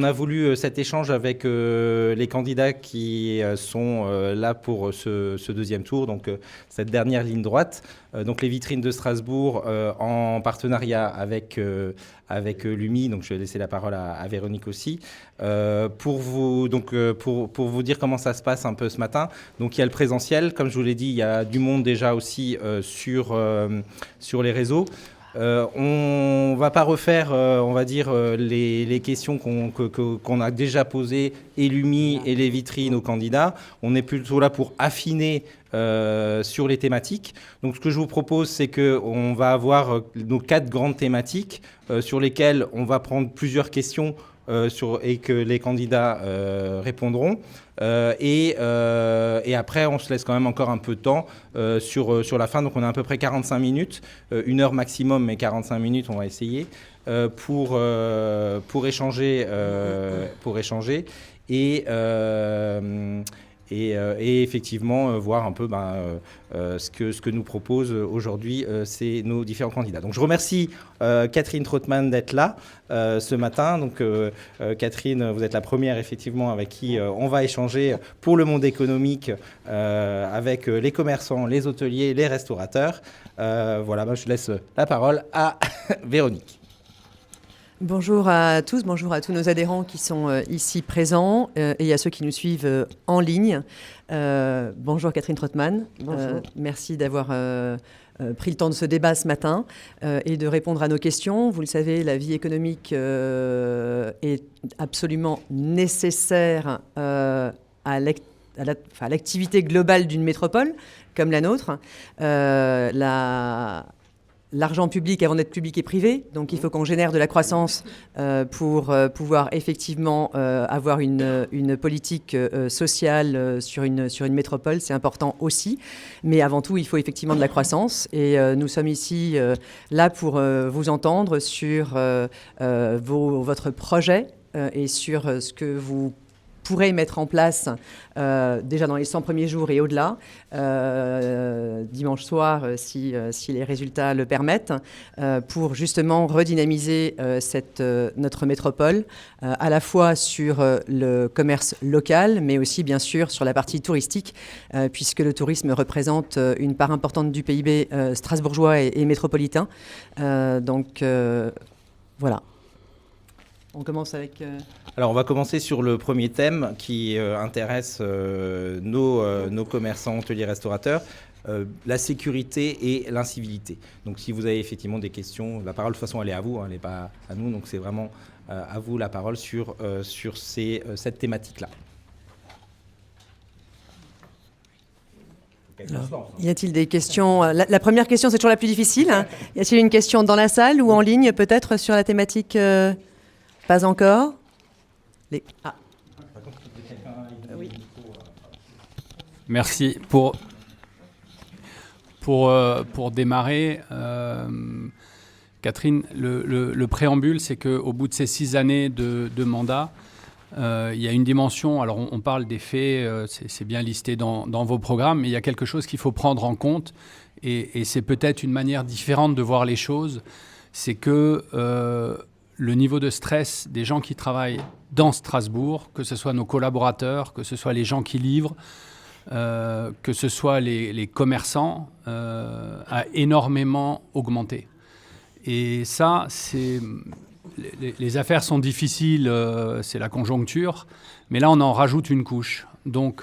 On a voulu cet échange avec les candidats qui sont là pour ce deuxième tour, donc cette dernière ligne droite. Donc les vitrines de Strasbourg en partenariat avec l'UMI, donc je vais laisser la parole à Véronique aussi. Pour vous dire comment ça se passe un peu ce matin, donc il y a le présentiel, comme je vous l'ai dit, il y a du monde déjà aussi sur les réseaux. On ne va pas refaire, on va dire, les questions qu'on a déjà posées, et l'UMI et les vitrines aux candidats. On est plutôt là pour affiner sur les thématiques. Donc ce que je vous propose, c'est qu'on va avoir nos 4 grandes thématiques sur lesquelles on va prendre plusieurs questions et que les candidats répondront. Et après, on se laisse quand même encore un peu de temps sur la fin. Donc, on a à peu près 45 minutes, 1 heure maximum, mais 45 minutes, on va essayer, pour échanger. Et effectivement voir un peu ce que nous proposent aujourd'hui c'est nos différents candidats. Donc je remercie Catherine Trautmann d'être là ce matin. Donc Catherine, vous êtes la première effectivement avec qui on va échanger pour le monde économique avec les commerçants, les hôteliers, les restaurateurs. Voilà, je laisse la parole à Véronique. Bonjour à tous, bonjour à tous nos adhérents qui sont ici présents et à ceux qui nous suivent en ligne. Bonjour Catherine Trautmann. Bonjour. Merci d'avoir pris le temps de ce débat ce matin et de répondre à nos questions. Vous le savez, la vie économique est absolument nécessaire à l'activité globale d'une métropole comme la nôtre. L'argent public avant d'être public et privé, donc il faut qu'on génère de la croissance pour pouvoir effectivement avoir une politique sociale sur une métropole, c'est important aussi. Mais avant tout, il faut effectivement de la croissance et nous sommes ici là pour vous entendre sur votre projet et sur ce que vous pourrait mettre en place déjà dans les 100 premiers jours et au-delà, dimanche soir si les résultats le permettent, pour justement redynamiser notre métropole, à la fois sur le commerce local, mais aussi bien sûr sur la partie touristique, puisque le tourisme représente une part importante du PIB strasbourgeois et métropolitain. Donc voilà. On commence avec... Alors, on va commencer sur le premier thème qui intéresse nos commerçants, hôteliers, restaurateurs, la sécurité et l'incivilité. Donc, si vous avez effectivement des questions, la parole, de toute façon, elle est à vous, elle n'est pas à nous. Donc, c'est vraiment à vous la parole sur cette thématique-là. Alors, y a-t-il des questions ? La première question, c'est toujours la plus difficile. Hein. Y a-t-il une question dans la salle ou en ligne, peut-être, sur la thématique Pas encore. Oui. Merci. Pour démarrer, Catherine, le préambule, c'est qu'au bout de ces 6 années de mandat, il y a une dimension, alors on parle des faits, c'est bien listé dans vos programmes, mais il y a quelque chose qu'il faut prendre en compte, et c'est peut-être une manière différente de voir les choses, c'est que le niveau de stress des gens qui travaillent dans Strasbourg, que ce soit nos collaborateurs, que ce soit les gens qui livrent, que ce soit les commerçants, a énormément augmenté. Et ça, les affaires sont difficiles, c'est la conjoncture, mais là, on en rajoute une couche. Donc,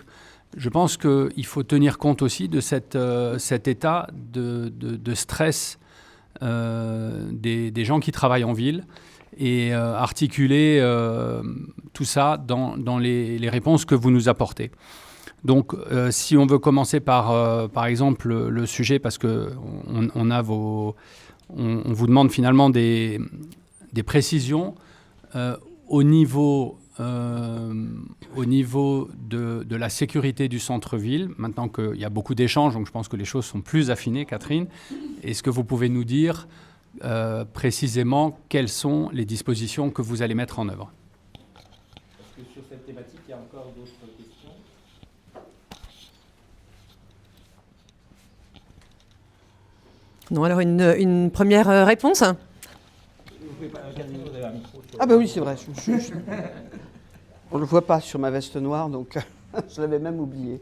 je pense qu'il faut tenir compte aussi de cet état de stress des gens qui travaillent en ville, et articuler tout ça dans les réponses que vous nous apportez. Donc, si on veut commencer par exemple, le sujet, parce qu'on on vous demande finalement des précisions au niveau de la sécurité du centre-ville, maintenant qu'il y a beaucoup d'échanges, donc je pense que les choses sont plus affinées, Catherine. Est-ce que vous pouvez nous dire précisément quelles sont les dispositions que vous allez mettre en œuvre? Est-ce que sur cette thématique, il y a encore d'autres questions? Non, alors une première réponse? Catherine, vous avez un micro. Ah ben oui, c'est vrai. On ne le voit pas sur ma veste noire, donc je l'avais même oublié.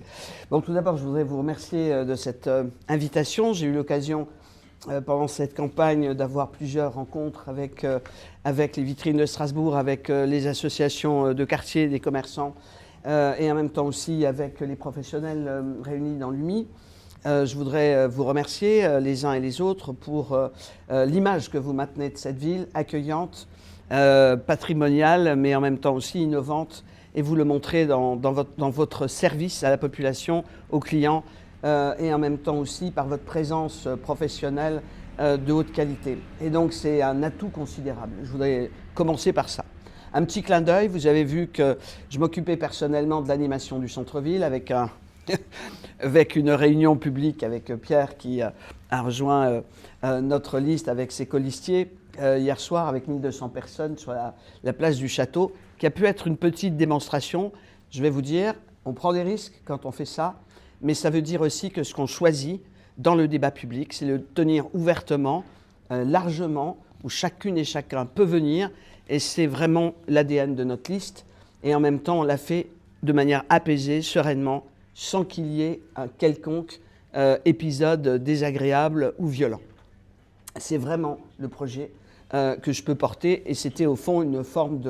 Bon, tout d'abord, je voudrais vous remercier de cette invitation. J'ai eu l'occasion, pendant cette campagne, d'avoir plusieurs rencontres avec les vitrines de Strasbourg, avec les associations de quartier, des commerçants, et en même temps aussi avec les professionnels réunis dans l'UMI. Je voudrais vous remercier les uns et les autres pour l'image que vous maintenez de cette ville accueillante, patrimoniale, mais en même temps aussi innovante, et vous le montrez dans votre service à la population, aux clients, et en même temps aussi par votre présence professionnelle de haute qualité. Et donc c'est un atout considérable. Je voudrais commencer par ça. Un petit clin d'œil, vous avez vu que je m'occupais personnellement de l'animation du centre-ville avec une réunion publique avec Pierre qui a rejoint notre liste avec ses colistiers hier soir avec 1200 personnes sur la place du château, qui a pu être une petite démonstration. Je vais vous dire, on prend des risques quand on fait ça, mais ça veut dire aussi que ce qu'on choisit dans le débat public, c'est le tenir ouvertement, largement, où chacune et chacun peut venir, et c'est vraiment l'ADN de notre liste. Et en même temps, on l'a fait de manière apaisée, sereinement, sans qu'il y ait un quelconque épisode désagréable ou violent. C'est vraiment le projet que je peux porter, et c'était au fond une forme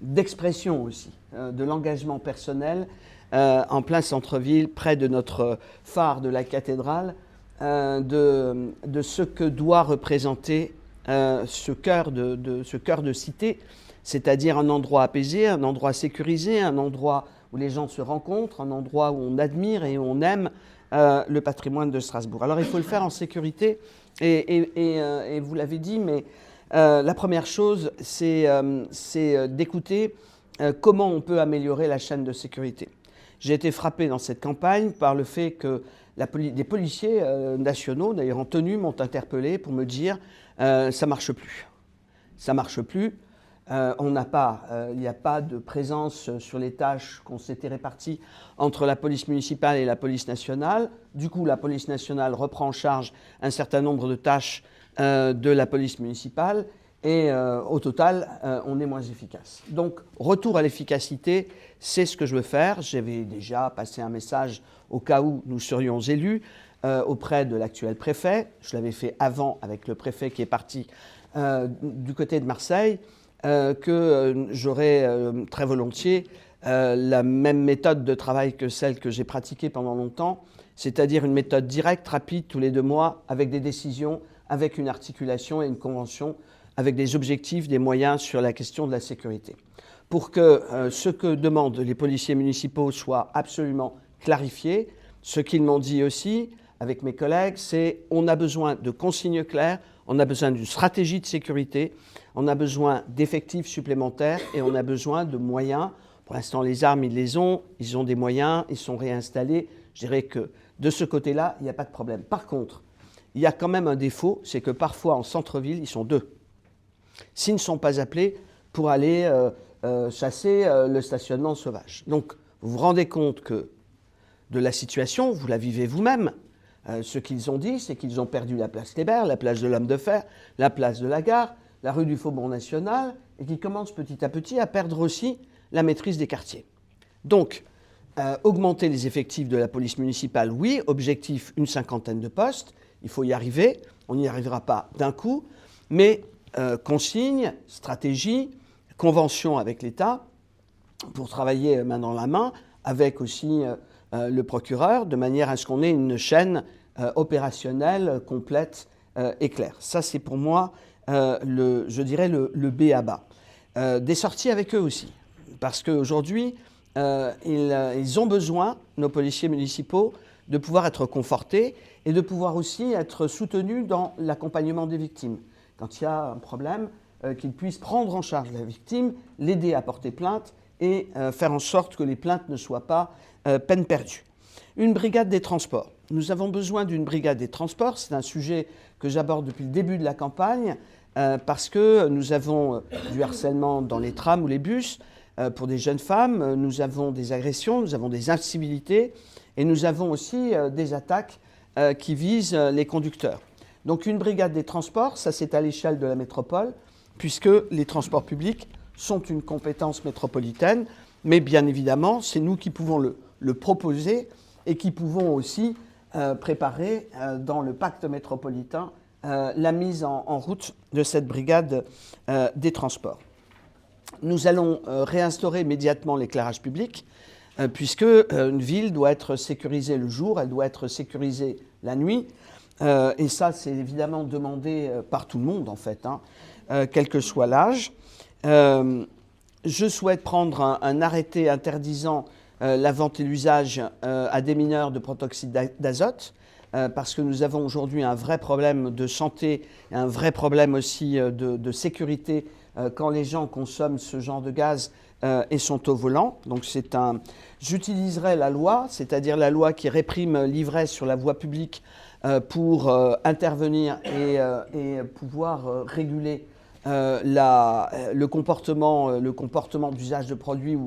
d'expression aussi, de l'engagement personnel en plein centre-ville, près de notre phare de la cathédrale, de ce que doit représenter ce cœur de cité, c'est-à-dire un endroit apaisé, un endroit sécurisé, un endroit où les gens se rencontrent, un endroit où on admire et où on aime le patrimoine de Strasbourg. Alors il faut le faire en sécurité, et vous l'avez dit, mais la première chose, c'est d'écouter comment on peut améliorer la chaîne de sécurité. J'ai été frappé dans cette campagne par le fait que des policiers nationaux, d'ailleurs en tenue, m'ont interpellé pour me dire ça ne marche plus. Ça ne marche plus. Il n'y a pas de présence sur les tâches qu'on s'était réparties entre la police municipale et la police nationale. Du coup, la police nationale reprend en charge un certain nombre de tâches de la police municipale, et au total, on est moins efficace. Donc, retour à l'efficacité, c'est ce que je veux faire. J'avais déjà passé un message au cas où nous serions élus auprès de l'actuel préfet. Je l'avais fait avant avec le préfet qui est parti du côté de Marseille, que j'aurais très volontiers la même méthode de travail que celle que j'ai pratiquée pendant longtemps, c'est-à-dire une méthode directe, rapide, tous les 2 mois, avec des décisions, avec une articulation et une convention, avec des objectifs, des moyens sur la question de la sécurité. Pour que ce que demandent les policiers municipaux soit absolument clarifié, ce qu'ils m'ont dit aussi avec mes collègues, c'est on a besoin de consignes claires, on a besoin d'une stratégie de sécurité, on a besoin d'effectifs supplémentaires et on a besoin de moyens. Pour l'instant, les armes, ils ont des moyens, ils sont réinstallés. Je dirais que de ce côté-là, il n'y a pas de problème. Par contre, il y a quand même un défaut, c'est que parfois en centre-ville, ils sont 2. S'ils ne sont pas appelés pour aller chasser le stationnement sauvage. Donc, vous vous rendez compte que de la situation, vous la vivez vous-même. Ce qu'ils ont dit, c'est qu'ils ont perdu la place Kléber, la place de l'Homme de Fer, la place de la Gare, la rue du Faubourg National, et qu'ils commencent petit à petit à perdre aussi la maîtrise des quartiers. Donc, augmenter les effectifs de la police municipale, oui, objectif une 50aine de postes, il faut y arriver, on n'y arrivera pas d'un coup, mais consignes, stratégie, convention avec l'État pour travailler main dans la main, avec aussi le procureur, de manière à ce qu'on ait une chaîne opérationnelle complète et claire. Ça, c'est pour moi, je dirais, le B à bas. Des sorties avec eux aussi, parce qu'aujourd'hui, ils ont besoin, nos policiers municipaux, de pouvoir être confortés et de pouvoir aussi être soutenus dans l'accompagnement des victimes. Quand il y a un problème, qu'ils puissent prendre en charge la victime, l'aider à porter plainte et faire en sorte que les plaintes ne soient pas peine perdue. Une brigade des transports. Nous avons besoin d'une brigade des transports. C'est un sujet que j'aborde depuis le début de la campagne parce que nous avons du harcèlement dans les trams ou les bus pour des jeunes femmes. Nous avons des agressions, nous avons des incivilités et nous avons aussi des attaques qui visent les conducteurs. Donc une brigade des transports, ça c'est à l'échelle de la métropole. puisque les transports publics sont une compétence métropolitaine, mais bien évidemment, c'est nous qui pouvons le proposer et qui pouvons aussi préparer dans le pacte métropolitain la mise en route de cette brigade des transports. Nous allons réinstaurer immédiatement l'éclairage public, puisque une ville doit être sécurisée le jour, elle doit être sécurisée la nuit, et ça c'est évidemment demandé par tout le monde en fait, quel que soit l'âge. Je souhaite prendre un arrêté interdisant la vente et l'usage à des mineurs de protoxyde d'azote, parce que nous avons aujourd'hui un vrai problème de santé, et un vrai problème aussi de sécurité quand les gens consomment ce genre de gaz et sont au volant. Donc j'utiliserai la loi, c'est-à-dire la loi qui réprime l'ivresse sur la voie publique pour intervenir et pouvoir réguler le comportement d'usage de produits,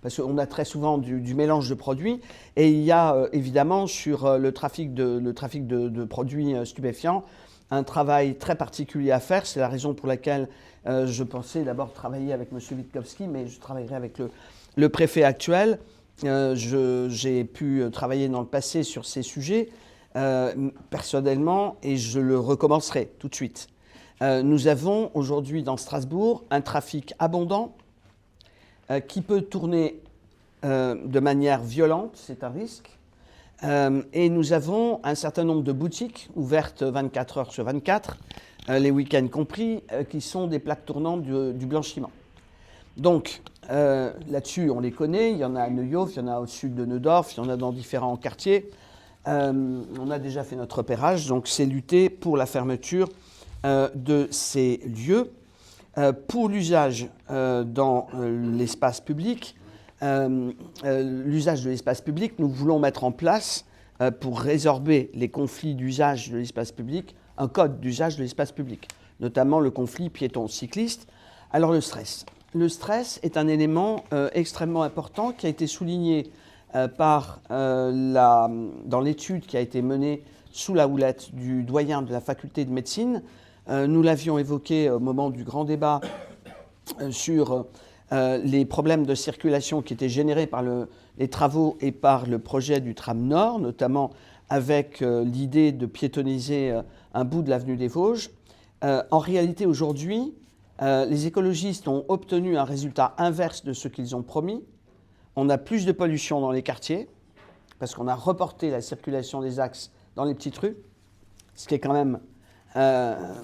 parce qu'on a très souvent du mélange de produits, et il y a évidemment sur le trafic de produits stupéfiants un travail très particulier à faire. C'est la raison pour laquelle je pensais d'abord travailler avec M. Witkowski, mais je travaillerai avec le préfet actuel. J'ai pu travailler dans le passé sur ces sujets personnellement, et je le recommencerai tout de suite. Nous avons aujourd'hui dans Strasbourg un trafic abondant qui peut tourner de manière violente, c'est un risque. Et nous avons un certain nombre de boutiques ouvertes 24 heures sur 24, les week-ends compris, qui sont des plaques tournantes du blanchiment. Donc là-dessus, on les connaît, il y en a à Neuhof, il y en a au sud de Neudorf, il y en a dans différents quartiers. On a déjà fait notre repérage, donc c'est lutter pour la fermeture de ces lieux. Pour l'usage dans l'espace public, l'usage de l'espace public, nous voulons mettre en place, pour résorber les conflits d'usage de l'espace public, un code d'usage de l'espace public, notamment le conflit piéton-cycliste. Alors le stress. Le stress est un élément extrêmement important qui a été souligné dans l'étude qui a été menée sous la houlette du doyen de la faculté de médecine. Nous l'avions évoqué au moment du grand débat sur les problèmes de circulation qui étaient générés par les travaux et par le projet du tram Nord, notamment avec l'idée de piétonniser un bout de l'avenue des Vosges. En réalité, aujourd'hui, les écologistes ont obtenu un résultat inverse de ce qu'ils ont promis. On a plus de pollution dans les quartiers, parce qu'on a reporté la circulation des axes dans les petites rues, ce qui est quand même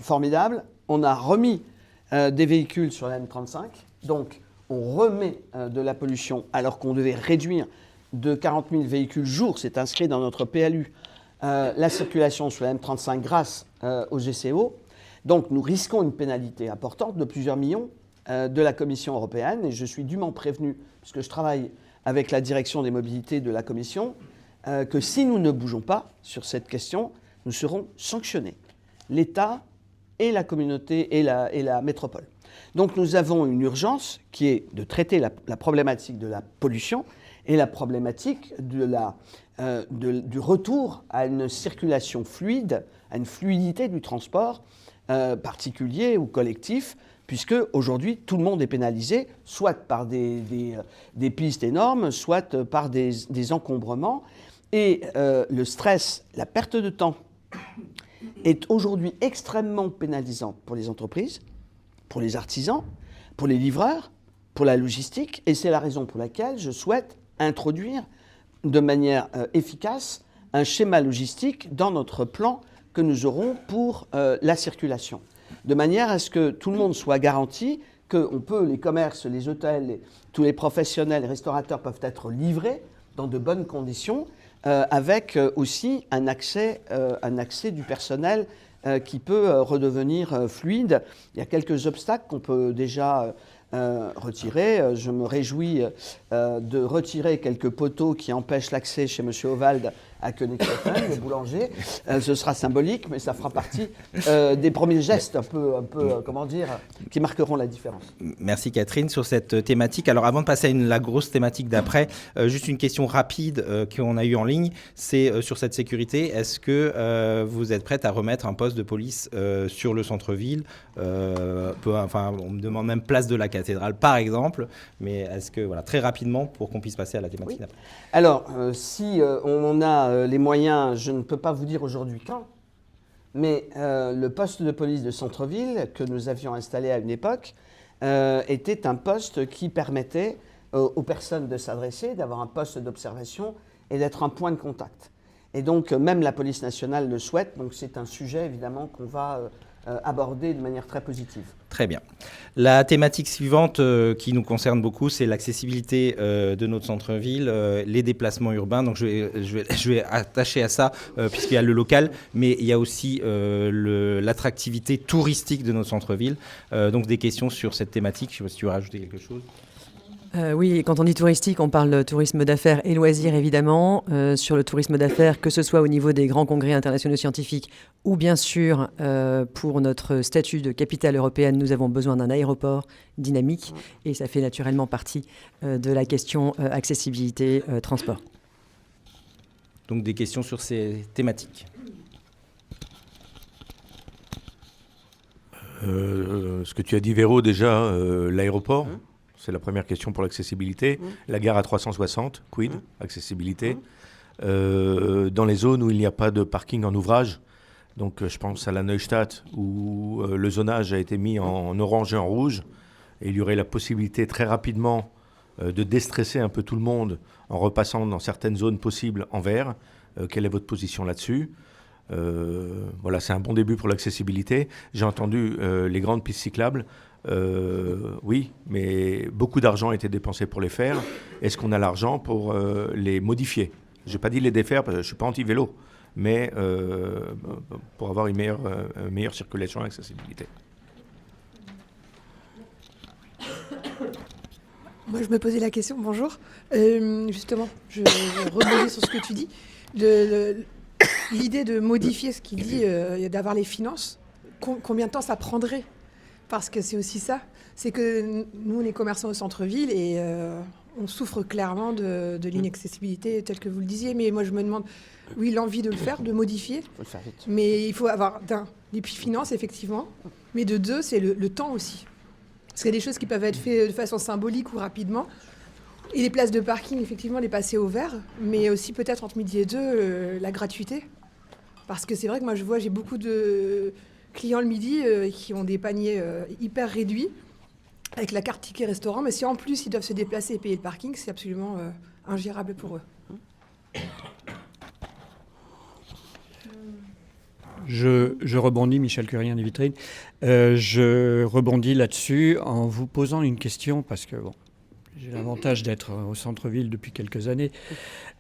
formidable. On a remis des véhicules sur la M35, donc on remet de la pollution alors qu'on devait réduire de 40 000 véhicules jour, c'est inscrit dans notre PLU, la circulation sur la M35 grâce au GCO. Donc nous risquons une pénalité importante de plusieurs millions de la Commission européenne, et je suis dûment prévenu, puisque je travaille avec la direction des mobilités de la Commission, que si nous ne bougeons pas sur cette question, nous serons sanctionnés, l'État et la communauté et la métropole. Donc nous avons une urgence qui est de traiter la problématique de la pollution et la problématique du retour à une circulation fluide, à une fluidité du transport particulier ou collectif, puisque aujourd'hui tout le monde est pénalisé, soit par des pistes énormes, soit par des encombrements. Et le stress, la perte de temps est aujourd'hui extrêmement pénalisante pour les entreprises, pour les artisans, pour les livreurs, pour la logistique. Et c'est la raison pour laquelle je souhaite introduire de manière efficace un schéma logistique dans notre plan que nous aurons pour la circulation. De manière à ce que tout le monde soit garanti que les commerces, les hôtels, tous les professionnels, les restaurateurs peuvent être livrés dans de bonnes conditions, avec aussi un accès du personnel qui peut redevenir fluide. Il y a quelques obstacles qu'on peut déjà retirer. Je me réjouis de retirer quelques poteaux qui empêchent l'accès chez M. Ovald à Königshofen, le boulanger. Ce sera symbolique, mais ça fera partie des premiers gestes un peu, comment dire, qui marqueront la différence. Merci Catherine sur cette thématique. Alors avant de passer à la grosse thématique d'après, juste une question rapide qu'on a eue en ligne, c'est sur cette sécurité. Est-ce que vous êtes prête à remettre un poste de police sur le centre-ville enfin, on me demande même place de la cathédrale par exemple, mais est-ce que, voilà, très rapidement pour qu'on puisse passer à la thématique d'après. Alors, si on a les moyens, je ne peux pas vous dire aujourd'hui quand, mais le poste de police de centre-ville que nous avions installé à une époque était un poste qui permettait aux personnes de s'adresser, d'avoir un poste d'observation et d'être un point de contact. Et donc, même la police nationale le souhaite, donc c'est un sujet évidemment qu'on va aborder de manière très positive. Très bien. La thématique suivante qui nous concerne beaucoup, c'est l'accessibilité de notre centre-ville, les déplacements urbains. Donc je vais attacher à ça puisqu'il y a le local, mais il y a aussi l'attractivité touristique de notre centre-ville. Donc des questions sur cette thématique. Je ne sais pas si tu veux rajouter quelque chose. Oui, quand on dit touristique, on parle de tourisme d'affaires et loisirs, évidemment. Sur le tourisme d'affaires, que ce soit au niveau des grands congrès internationaux scientifiques ou bien sûr, pour notre statut de capitale européenne, nous avons besoin d'un aéroport dynamique et ça fait naturellement partie de la question accessibilité, transport. Donc des questions sur ces thématiques. Ce que tu as dit, Véro, déjà, l'aéroport. C'est la première question pour l'accessibilité. La gare à 360, quid, accessibilité. Dans les zones où il n'y a pas de parking en ouvrage, donc je pense à la Neustadt où le zonage a été mis en orange et en rouge, et il y aurait la possibilité très rapidement de déstresser un peu tout le monde en repassant dans certaines zones possibles en vert. Quelle est votre position là-dessus ? Voilà, c'est un bon début pour l'accessibilité. J'ai entendu les grandes pistes cyclables. Oui, mais beaucoup d'argent a été dépensé pour les faire. Est-ce qu'on a l'argent pour les modifier ? Je n'ai pas dit les défaire parce que je ne suis pas anti-vélo, mais pour avoir une meilleure circulation et accessibilité. Moi, je me posais la question, bonjour. Justement, je rebondis sur ce que tu dis. L'idée de modifier ce qu'il dit, d'avoir les finances, combien de temps ça prendrait ? Parce que c'est aussi ça, c'est que nous, on est commerçants au centre-ville et on souffre clairement de l'inaccessibilité telle que vous le disiez. Mais moi, je me demande, oui, l'envie de le faire, de modifier. Il faut le faire vite. Mais il faut avoir, d'un, les finances, effectivement, mais de deux, c'est le temps aussi. Parce qu'il y a des choses qui peuvent être faites de façon symbolique ou rapidement. Et les places de parking, effectivement, les passer au vert, mais aussi peut-être entre midi et deux, la gratuité. Parce que c'est vrai que moi, j'ai beaucoup de clients le midi qui ont des paniers hyper réduits avec la carte ticket restaurant, mais si en plus ils doivent se déplacer et payer le parking, c'est absolument ingérable pour eux. Je rebondis, Michel Curien des Vitrines. Je rebondis là-dessus en vous posant une question parce que bon, j'ai l'avantage d'être au centre-ville depuis quelques années.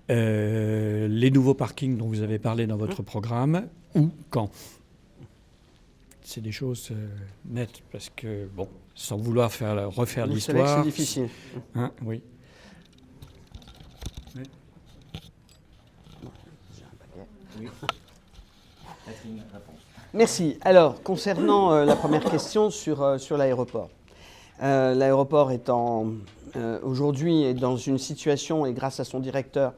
Les nouveaux parkings dont vous avez parlé dans votre programme, où, quand ? C'est des choses nettes, parce que, bon, sans vouloir refaire l'histoire... Vous savez que c'est difficile. Hein, oui. Oui. Merci. Alors, concernant la première question sur l'aéroport. L'aéroport aujourd'hui est dans une situation, et grâce à son directeur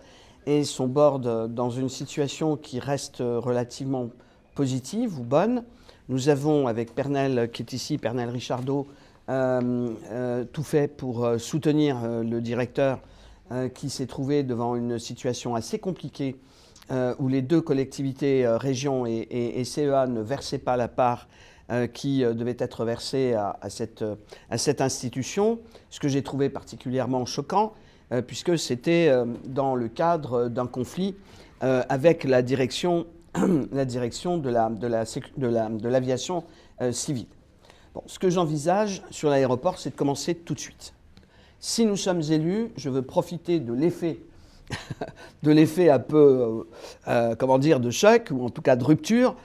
et son board, dans une situation qui reste relativement positive ou bonne. Nous avons, avec Pernel qui est ici, Pernel Richardot, tout fait pour soutenir le directeur qui s'est trouvé devant une situation assez compliquée où les deux collectivités, région et CEA, ne versaient pas la part qui devait être versée à cette institution, ce que j'ai trouvé particulièrement choquant, puisque c'était dans le cadre d'un conflit avec la direction de l'aviation civile. Bon, ce que j'envisage sur l'aéroport, c'est de commencer tout de suite. Si nous sommes élus, je veux profiter de l'effet un peu, de choc, ou en tout cas de rupture,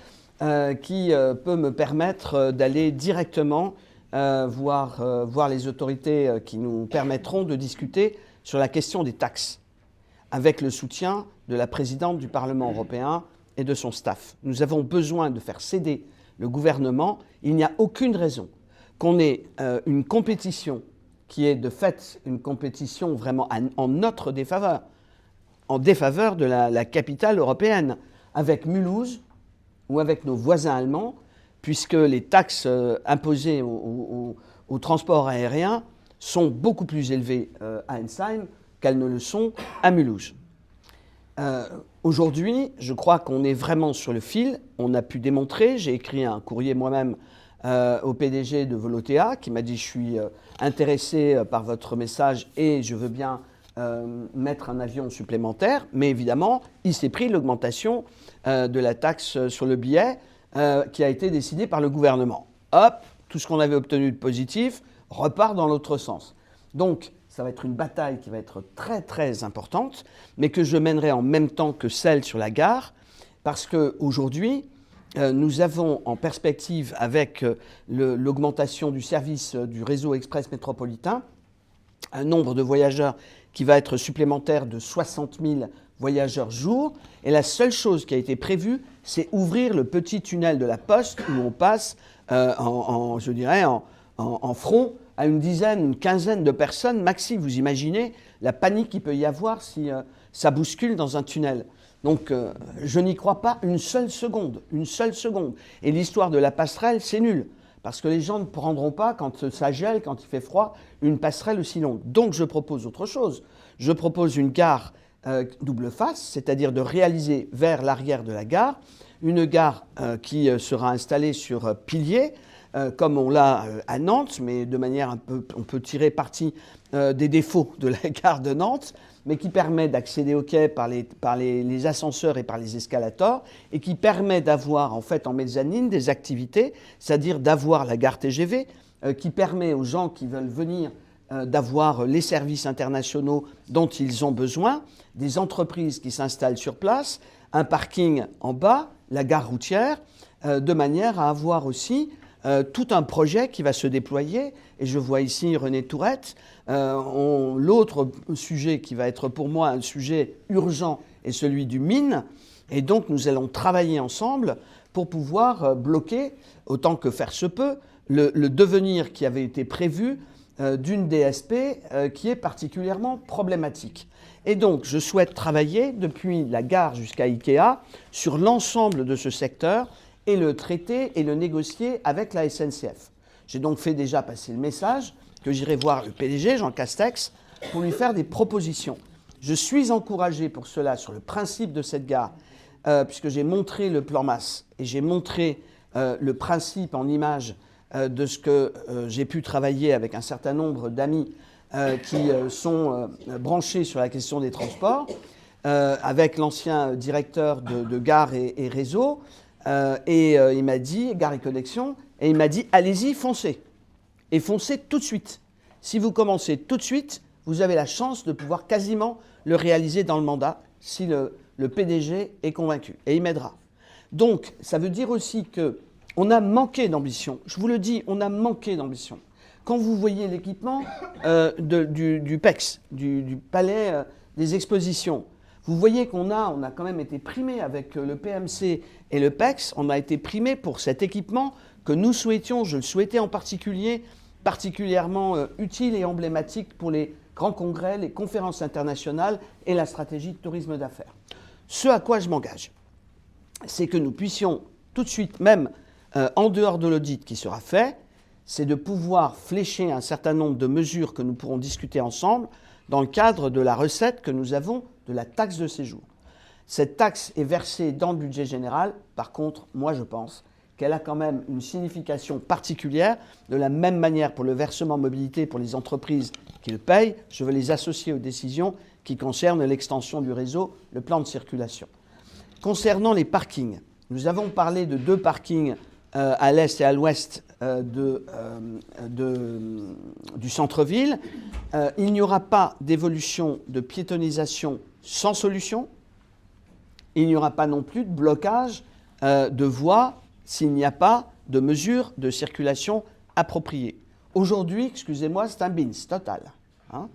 qui peut me permettre d'aller directement voir les autorités qui nous permettront de discuter sur la question des taxes. avec le soutien de la présidente du Parlement européen et de son staff. Nous avons besoin de faire céder le gouvernement. Il n'y a aucune raison qu'on ait une compétition qui est de fait une compétition vraiment en notre défaveur, en défaveur de la capitale européenne, avec Mulhouse ou avec nos voisins allemands, puisque les taxes imposées au transport aérien sont beaucoup plus élevées à Ensheim qu'elles ne le sont à Mulhouse. Aujourd'hui, je crois qu'on est vraiment sur le fil. On a pu démontrer, j'ai écrit un courrier moi-même au PDG de Volotea qui m'a dit « je suis intéressé par votre message et je veux bien mettre un avion supplémentaire ». Mais évidemment, il s'est pris l'augmentation de la taxe sur le billet qui a été décidée par le gouvernement. Hop, tout ce qu'on avait obtenu de positif repart dans l'autre sens. Donc, ça va être une bataille qui va être très très importante, mais que je mènerai en même temps que celle sur la gare, parce qu'aujourd'hui, nous avons en perspective, avec l'augmentation du service du réseau express métropolitain, un nombre de voyageurs qui va être supplémentaire de 60 000 voyageurs jour. Et la seule chose qui a été prévue, c'est ouvrir le petit tunnel de la Poste où on passe, je dirais, en front à une dizaine, une quinzaine de personnes maxi. Vous imaginez la panique qu'il peut y avoir si ça bouscule dans un tunnel. Donc, je n'y crois pas une seule seconde, une seule seconde. Et l'histoire de la passerelle, c'est nul. Parce que les gens ne prendront pas, quand ça gèle, quand il fait froid, une passerelle aussi longue. Donc, je propose autre chose. Je propose une gare double face, c'est-à-dire de réaliser vers l'arrière de la gare, une gare qui sera installée sur piliers, comme on l'a à Nantes, mais de manière un peu, on peut tirer parti des défauts de la gare de Nantes, mais qui permet d'accéder au quai par les ascenseurs et par les escalators, et qui permet d'avoir en fait en mezzanine des activités, c'est-à-dire d'avoir la gare TGV, qui permet aux gens qui veulent venir d'avoir les services internationaux dont ils ont besoin, des entreprises qui s'installent sur place, un parking en bas, la gare routière, de manière à avoir aussi tout un projet qui va se déployer. Et je vois ici René Tourette. L'autre sujet qui va être pour moi un sujet urgent est celui du mine. Et donc nous allons travailler ensemble pour pouvoir bloquer, autant que faire se peut, le devenir qui avait été prévu d'une DSP qui est particulièrement problématique. Et donc je souhaite travailler depuis la gare jusqu'à Ikea sur l'ensemble de ce secteur et le traiter et le négocier avec la SNCF. J'ai donc fait déjà passer le message que j'irai voir le PDG, Jean Castex, pour lui faire des propositions. Je suis encouragé pour cela sur le principe de cette gare, puisque j'ai montré le plan masse et j'ai montré le principe en image de ce que j'ai pu travailler avec un certain nombre d'amis qui sont branchés sur la question des transports, avec l'ancien directeur de Gare et Réseau, il m'a dit, Gare et Connexion, et il m'a dit, allez-y, foncez. Et foncez tout de suite. Si vous commencez tout de suite, vous avez la chance de pouvoir quasiment le réaliser dans le mandat si le PDG est convaincu. Et il m'aidera. Donc, ça veut dire aussi qu'on a manqué d'ambition. Je vous le dis, on a manqué d'ambition. Quand vous voyez l'équipement du PEX, du Palais des Expositions, vous voyez qu'on a quand même été primé avec le PMC et le PEX. On a été primé pour cet équipement que nous souhaitions, je le souhaitais en particulier, particulièrement utile et emblématique pour les grands congrès, les conférences internationales et la stratégie de tourisme d'affaires. Ce à quoi je m'engage, c'est que nous puissions tout de suite, même en dehors de l'audit qui sera fait, c'est de pouvoir flécher un certain nombre de mesures que nous pourrons discuter ensemble dans le cadre de la recette que nous avons de la taxe de séjour. Cette taxe est versée dans le budget général. Par contre, moi je pense qu'elle a quand même une signification particulière. De la même manière pour le versement mobilité pour les entreprises qui le payent, je veux les associer aux décisions qui concernent l'extension du réseau, le plan de circulation. Concernant les parkings, nous avons parlé de 2 parkings à l'est et à l'ouest du centre-ville. Il n'y aura pas d'évolution de piétonisation sans solution. Il n'y aura pas non plus de blocage de voies s'il n'y a pas de mesures de circulation appropriées. Aujourd'hui, excusez-moi, c'est un bins total. Hein.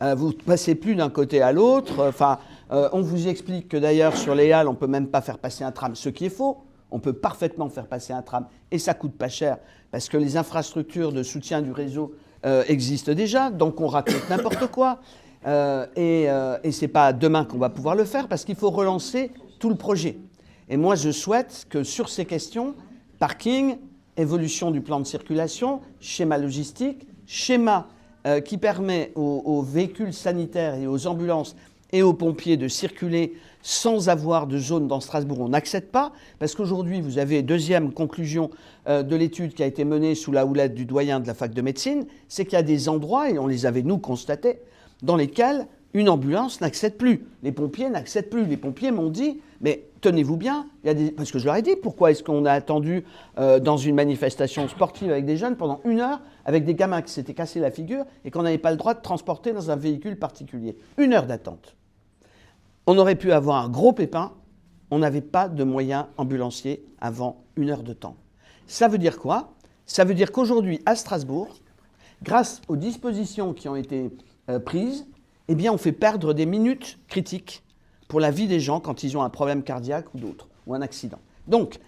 Vous ne passez plus d'un côté à l'autre. Enfin, on vous explique que d'ailleurs, sur les halles, on ne peut même pas faire passer un tram, ce qui est faux. On peut parfaitement faire passer un tram et ça ne coûte pas cher parce que les infrastructures de soutien du réseau existent déjà. Donc, on raconte n'importe quoi. Et ce n'est pas demain qu'on va pouvoir le faire parce qu'il faut relancer tout le projet. Et moi, je souhaite que sur ces questions, parking, évolution du plan de circulation, schéma logistique, schéma qui permet aux véhicules sanitaires et aux ambulances et aux pompiers de circuler sans avoir de zone dans Strasbourg. On n'accède pas, parce qu'aujourd'hui, vous avez deuxième conclusion de l'étude qui a été menée sous la houlette du doyen de la fac de médecine, c'est qu'il y a des endroits, et on les avait nous constatés, dans lesquels une ambulance n'accède plus. Les pompiers n'accèdent plus. Les pompiers m'ont dit, mais tenez-vous bien, parce que je leur ai dit, pourquoi est-ce qu'on a attendu dans une manifestation sportive avec des jeunes pendant 1 heure, avec des gamins qui s'étaient cassés la figure et qu'on n'avait pas le droit de transporter dans un véhicule particulier. 1 heure d'attente. On aurait pu avoir un gros pépin, on n'avait pas de moyens ambulanciers avant 1 heure de temps. Ça veut dire quoi? Ça veut dire qu'aujourd'hui, à Strasbourg, grâce aux dispositions qui ont été prises, eh bien, on fait perdre des minutes critiques pour la vie des gens quand ils ont un problème cardiaque ou d'autres, ou un accident. Donc,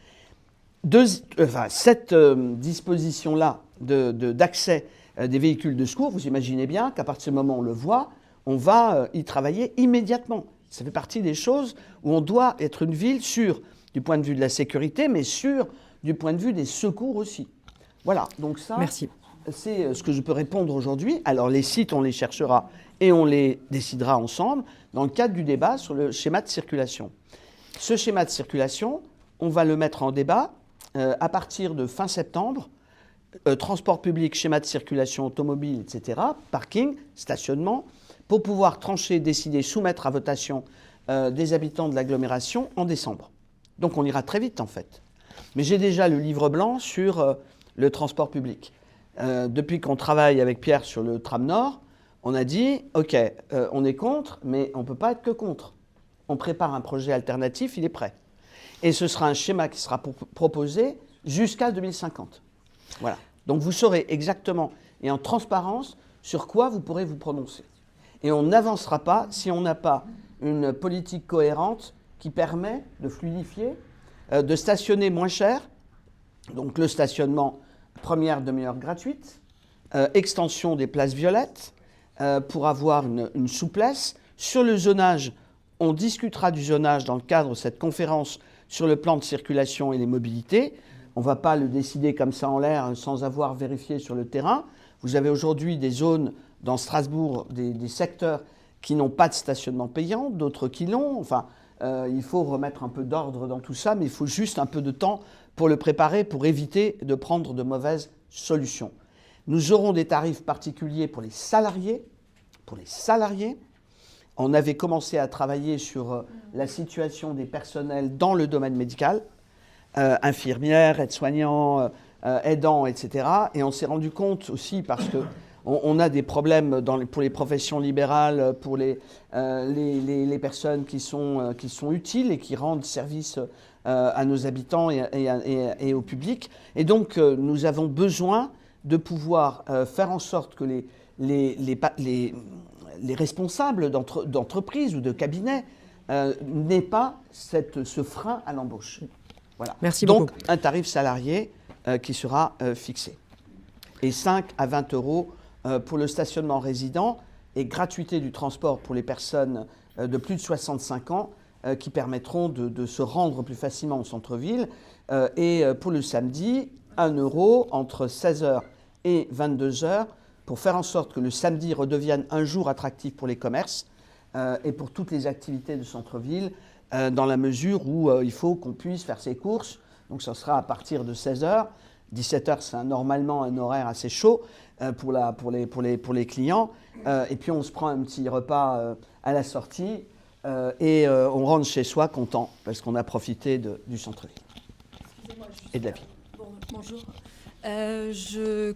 cette disposition-là d'accès des véhicules de secours, vous imaginez bien qu'à partir du moment où on le voit, on va y travailler immédiatement. Ça fait partie des choses où on doit être une ville sûre du point de vue de la sécurité, mais sûre du point de vue des secours aussi. Voilà, donc ça, Merci. C'est ce que je peux répondre aujourd'hui. Alors les sites, on les cherchera et on les décidera ensemble dans le cadre du débat sur le schéma de circulation. Ce schéma de circulation, on va le mettre en débat à partir de fin septembre. Transport public, schéma de circulation automobile, etc., parking, stationnement, pour pouvoir trancher, décider, soumettre à votation des habitants de l'agglomération en décembre. Donc on ira très vite en fait. Mais j'ai déjà le livre blanc sur le transport public. Depuis qu'on travaille avec Pierre sur le tram Nord, on a dit, OK, on est contre, mais on ne peut pas être que contre. On prépare un projet alternatif, il est prêt. Et ce sera un schéma qui sera proposé jusqu'à 2050. Voilà. Donc vous saurez exactement et en transparence sur quoi vous pourrez vous prononcer. Et on n'avancera pas si on n'a pas une politique cohérente qui permet de fluidifier, de stationner moins cher. Donc le stationnement, première demi-heure gratuite, extension des places violettes pour avoir une souplesse. Sur le zonage, on discutera du zonage dans le cadre de cette conférence sur le plan de circulation et les mobilités. On ne va pas le décider comme ça en l'air sans avoir vérifié sur le terrain. Vous avez aujourd'hui des zones dans Strasbourg, des secteurs qui n'ont pas de stationnement payant, d'autres qui l'ont. Enfin, il faut remettre un peu d'ordre dans tout ça, mais il faut juste un peu de temps pour le préparer, pour éviter de prendre de mauvaises solutions. Nous aurons des tarifs particuliers pour les salariés. Pour les salariés, on avait commencé à travailler sur la situation des personnels dans le domaine médical, infirmières, aides-soignants, aidants, etc. Et on s'est rendu compte aussi, parce qu'on a des problèmes pour les professions libérales, pour les personnes qui sont utiles et qui rendent service à nos habitants et au public. Et donc, nous avons besoin de pouvoir faire en sorte que les responsables d'entreprises ou de cabinets n'aient pas ce frein à l'embauche. Voilà. Merci beaucoup. Donc, un tarif salarié qui sera fixé. Et 5 à 20 euros pour le stationnement résident et gratuité du transport pour les personnes de plus de 65 ans qui permettront de se rendre plus facilement au centre-ville. Et pour le samedi, 1 euro entre 16h et 22h pour faire en sorte que le samedi redevienne un jour attractif pour les commerces et pour toutes les activités de centre-ville, dans la mesure où il faut qu'on puisse faire ses courses. Donc ça sera à partir de 16h. 17h, c'est normalement un horaire assez chaud pour les clients. Et puis on se prend un petit repas à la sortie et on rentre chez soi content parce qu'on a profité du centre-ville et de la ville. Bonjour.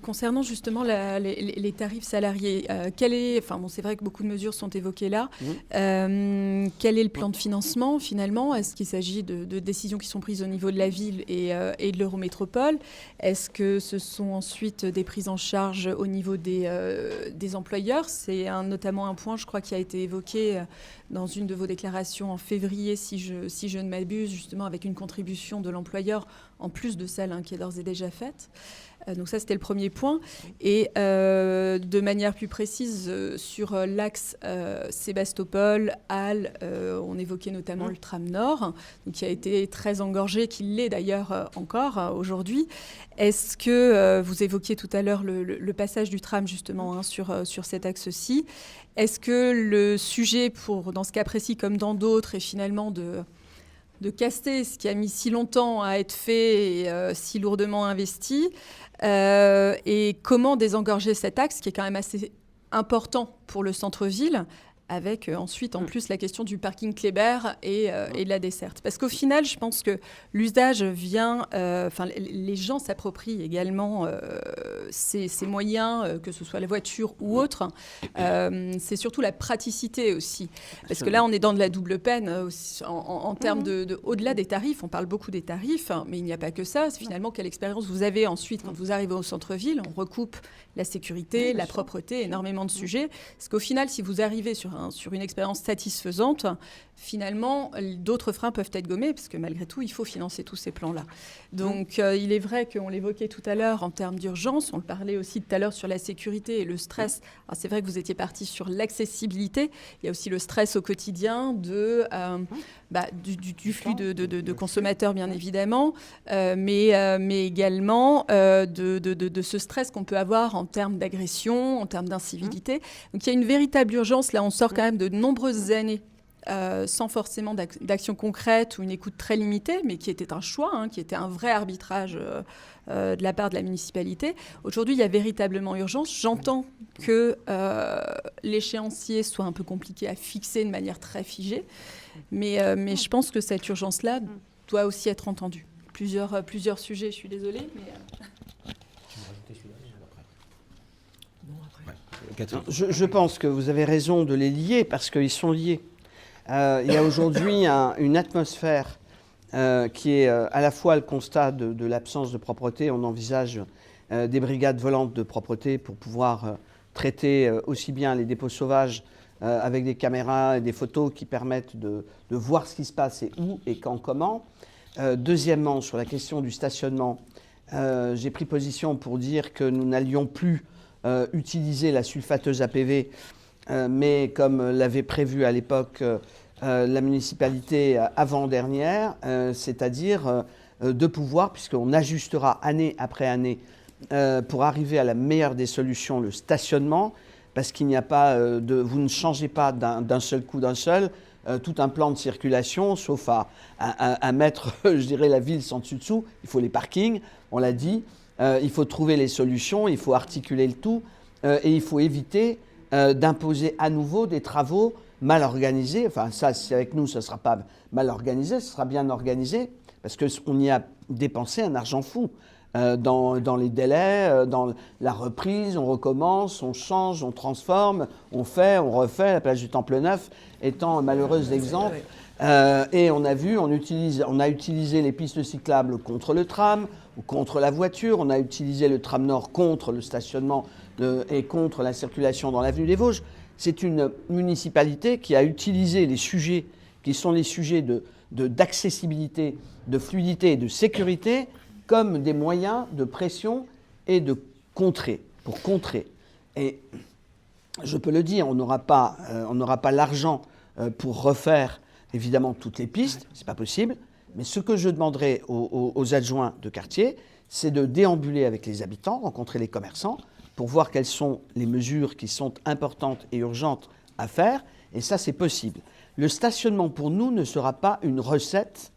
Concernant justement les tarifs salariés, c'est vrai que beaucoup de mesures sont évoquées là. Quel est le plan de financement finalement? Est-ce qu'il s'agit de décisions qui sont prises au niveau de la ville et de l'Eurométropole? Est-ce que ce sont ensuite des prises en charge au niveau des employeurs? C'est notamment un point, je crois, qui a été évoqué dans une de vos déclarations en février, si je ne m'abuse, justement avec une contribution de l'employeur en plus de celle qui est d'ores et déjà faite. Donc ça, c'était le premier point. Et de manière plus précise, sur l'axe Sébastopol, Halle, on évoquait notamment le tram Nord, qui a été très engorgé, qui l'est d'ailleurs encore aujourd'hui. Est-ce que, vous évoquiez tout à l'heure le passage du tram justement sur cet axe-ci, est-ce que le sujet, dans ce cas précis comme dans d'autres, est finalement de caster ce qui a mis si longtemps à être fait et si lourdement investi, et comment désengorger cet axe qui est quand même assez important pour le centre-ville, avec ensuite en plus la question du parking Kléber et de la desserte. Parce qu'au final, je pense que l'usage vient... les gens s'approprient également ces moyens, que ce soit la voiture ou autre. C'est surtout la praticité aussi. Parce que là, on est dans de la double peine aussi, en termes au-delà des tarifs. On parle beaucoup des tarifs, mais il n'y a pas que ça. C'est finalement quelle expérience vous avez ensuite quand vous arrivez au centre-ville. On recoupe la sécurité, la propreté, énormément de sujets. Parce qu'au final, si vous arrivez sur une expérience satisfaisante, finalement, d'autres freins peuvent être gommés, parce que malgré tout, il faut financer tous ces plans-là. Donc, il est vrai qu'on l'évoquait tout à l'heure en termes d'urgence, on le parlait aussi tout à l'heure sur la sécurité et le stress. Alors, c'est vrai que vous étiez parti sur l'accessibilité, il y a aussi le stress au quotidien du flux de consommateurs, bien évidemment, mais également de ce stress qu'on peut avoir en termes d'agression, en termes d'incivilité. Donc, il y a une véritable urgence. Là, on sort quand même de nombreuses années sans forcément d'action concrète ou une écoute très limitée, mais qui était un choix, qui était un vrai arbitrage de la part de la municipalité. Aujourd'hui, il y a véritablement urgence. J'entends que l'échéancier soit un peu compliqué à fixer de manière très figée, mais je pense que cette urgence-là doit aussi être entendue. Plusieurs sujets, je suis désolée, mais... Je pense que vous avez raison de les lier parce qu'ils sont liés. Il y a aujourd'hui une atmosphère qui est à la fois le constat de l'absence de propreté. On envisage des brigades volantes de propreté pour pouvoir traiter aussi bien les dépôts sauvages avec des caméras et des photos qui permettent de voir ce qui se passe et où et quand, comment. Deuxièmement, sur la question du stationnement, j'ai pris position pour dire que nous n'allions plus utiliser la sulfateuse APV, mais comme l'avait prévu à l'époque la municipalité avant-dernière, c'est-à-dire de pouvoir, puisqu'on ajustera année après année pour arriver à la meilleure des solutions, le stationnement, parce qu'il n'y a pas vous ne changez pas d'un seul coup tout un plan de circulation, sauf à mettre, je dirais, la ville sans dessus-dessous. Il faut les parkings, on l'a dit. Il faut trouver les solutions, il faut articuler le tout et il faut éviter d'imposer à nouveau des travaux mal organisés. Enfin, ça, c'est avec nous, ce ne sera pas mal organisé, ce sera bien organisé parce qu'on y a dépensé un argent fou dans les délais, dans la reprise, on recommence, on change, on transforme, on fait, on refait, la plage du Temple-Neuf étant un malheureux exemple. Et on a vu, on a utilisé les pistes cyclables contre le tram ou contre la voiture. On a utilisé le tram Nord contre le stationnement et contre la circulation dans l'avenue des Vosges. C'est une municipalité qui a utilisé les sujets qui sont les sujets d'accessibilité, de fluidité et de sécurité comme des moyens de pression et de contrer, pour contrer. Et je peux le dire, on n'aura pas l'argent pour refaire évidemment toutes les pistes, c'est pas possible, mais ce que je demanderai aux adjoints de quartier, c'est de déambuler avec les habitants, rencontrer les commerçants, pour voir quelles sont les mesures qui sont importantes et urgentes à faire, et ça c'est possible. Le stationnement pour nous ne sera pas une recette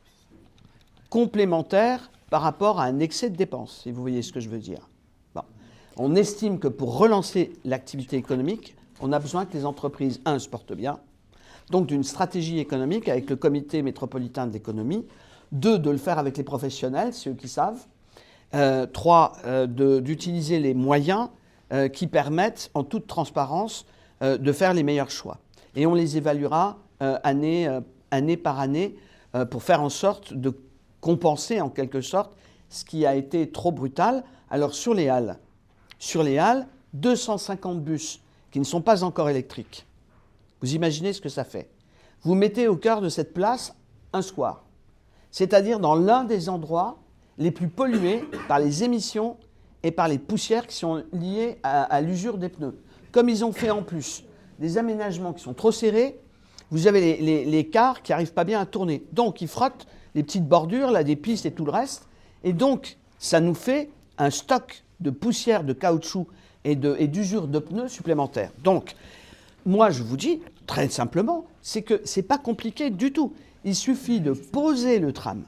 complémentaire par rapport à un excès de dépenses, si vous voyez ce que je veux dire. Bon. On estime que pour relancer l'activité économique, on a besoin que les entreprises, se portent bien, donc d'une stratégie économique avec le comité métropolitain de l'économie, 2, de le faire avec les professionnels, ceux qui savent, 3, d'utiliser les moyens qui permettent, en toute transparence, de faire les meilleurs choix. Et on les évaluera année par année pour faire en sorte de compenser, en quelque sorte, ce qui a été trop brutal. Alors, sur les halles, 250 bus qui ne sont pas encore électriques. Vous imaginez ce que ça fait. Vous mettez au cœur de cette place un square, c'est-à-dire dans l'un des endroits les plus pollués par les émissions et par les poussières qui sont liées à l'usure des pneus. Comme ils ont fait en plus des aménagements qui sont trop serrés, vous avez les cars qui n'arrivent pas bien à tourner. Donc ils frottent les petites bordures, là, des pistes et tout le reste. Et donc ça nous fait un stock de poussière, de caoutchouc et d'usure de pneus supplémentaires. Donc moi je vous dis très simplement, c'est que ce n'est pas compliqué du tout. Il suffit de poser le tram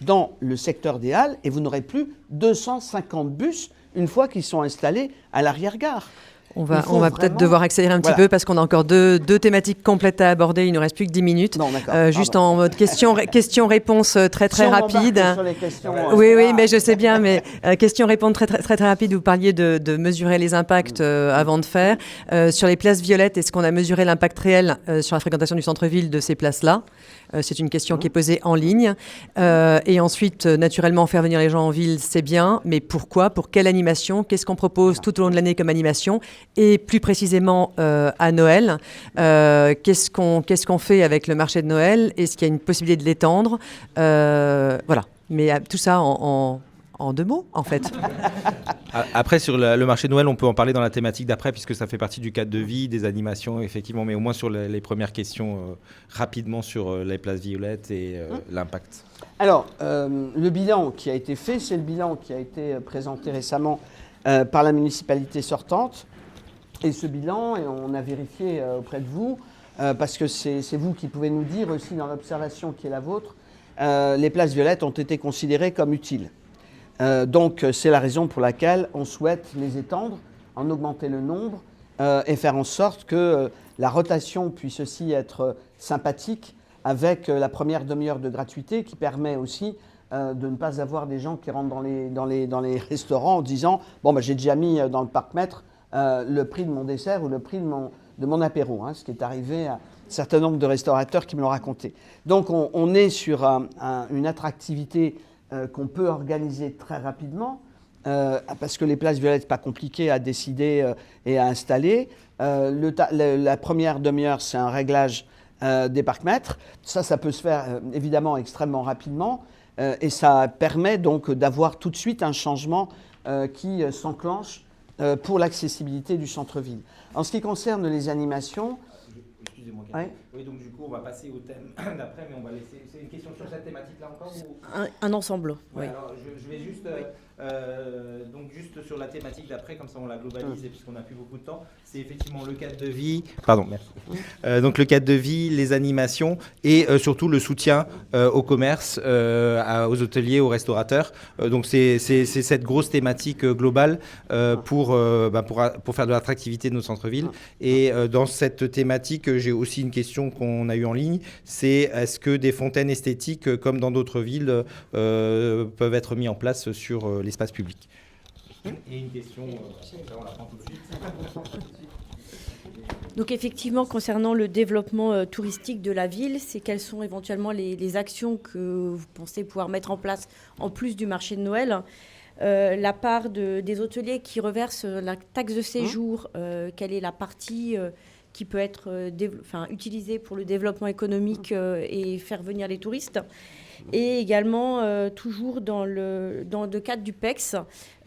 dans le secteur des Halles et vous n'aurez plus 250 bus une fois qu'ils sont installés à l'arrière-gare. On va peut-être devoir accélérer un petit peu parce qu'on a encore deux thématiques complètes à aborder. Il nous reste plus que 10 minutes. Non, d'accord. Juste en mode question-réponse très rapide. Sur les questions, oui, mais je sais bien. Mais question-réponse très rapide. Vous parliez de mesurer les impacts avant de faire. Sur les places violettes, est-ce qu'on a mesuré l'impact réel sur la fréquentation du centre-ville de ces places-là ? C'est une question qui est posée en ligne. Et ensuite, naturellement, faire venir les gens en ville, c'est bien. Mais pourquoi ? Pour quelle animation ? Qu'est-ce qu'on propose tout au long de l'année comme animation ? Et plus précisément à Noël, qu'est-ce qu'on fait avec le marché de Noël ? Est-ce qu'il y a une possibilité de l'étendre ? Voilà. Mais tout ça en 2 mots, en fait. Après, sur le marché de Noël, on peut en parler dans la thématique d'après, puisque ça fait partie du cadre de vie, des animations, effectivement, mais au moins sur les premières questions, rapidement sur les places violettes et l'impact. Alors, le bilan qui a été fait, c'est le bilan qui a été présenté récemment par la municipalité sortante. Et ce bilan, et on a vérifié auprès de vous, parce que c'est vous qui pouvez nous dire aussi dans l'observation qui est la vôtre, les places violettes ont été considérées comme utiles. Donc c'est la raison pour laquelle on souhaite les étendre, en augmenter le nombre et faire en sorte que la rotation puisse aussi être sympathique avec la première demi-heure de gratuité qui permet aussi de ne pas avoir des gens qui rentrent dans les restaurants en disant « Bon, j'ai déjà mis dans le parc-mètre le prix de mon dessert ou le prix de mon apéro », ce qui est arrivé à un certain nombre de restaurateurs qui me l'ont raconté. Donc on est sur une attractivité qu'on peut organiser très rapidement, parce que les places violettes, pas compliqué à décider et à installer. La première demi-heure, c'est un réglage des parcs-mètres. Ça peut se faire évidemment extrêmement rapidement, et ça permet donc d'avoir tout de suite un changement qui s'enclenche pour l'accessibilité du centre-ville. En ce qui concerne les animations... Excusez-moi. Ouais. Oui, donc du coup, on va passer au thème d'après, mais on va laisser... C'est une question sur cette thématique-là encore ou... Un ensemble, ouais, oui. Alors, je vais juste... donc juste sur la thématique d'après, comme ça on la globalise, et puisqu'on n'a plus beaucoup de temps, c'est effectivement le cadre de vie... Pardon, merci. Donc le cadre de vie, les animations, et surtout le soutien au commerce, aux hôteliers, aux restaurateurs. Donc c'est cette grosse thématique globale pour faire de l'attractivité de nos centres-villes. Et dans cette thématique, j'ai aussi une question qu'on a eue en ligne, c'est est-ce que des fontaines esthétiques, comme dans d'autres villes, peuvent être mises en place sur l'espace public. Et une question, on la prend tout de suite. Donc effectivement, concernant le développement touristique de la ville, c'est quelles sont éventuellement les actions que vous pensez pouvoir mettre en place en plus du marché de Noël. La part des hôteliers qui reversent la taxe de séjour, quelle est la partie qui peut être utilisée pour le développement économique et faire venir les touristes. Et également, toujours dans le cadre du PEX,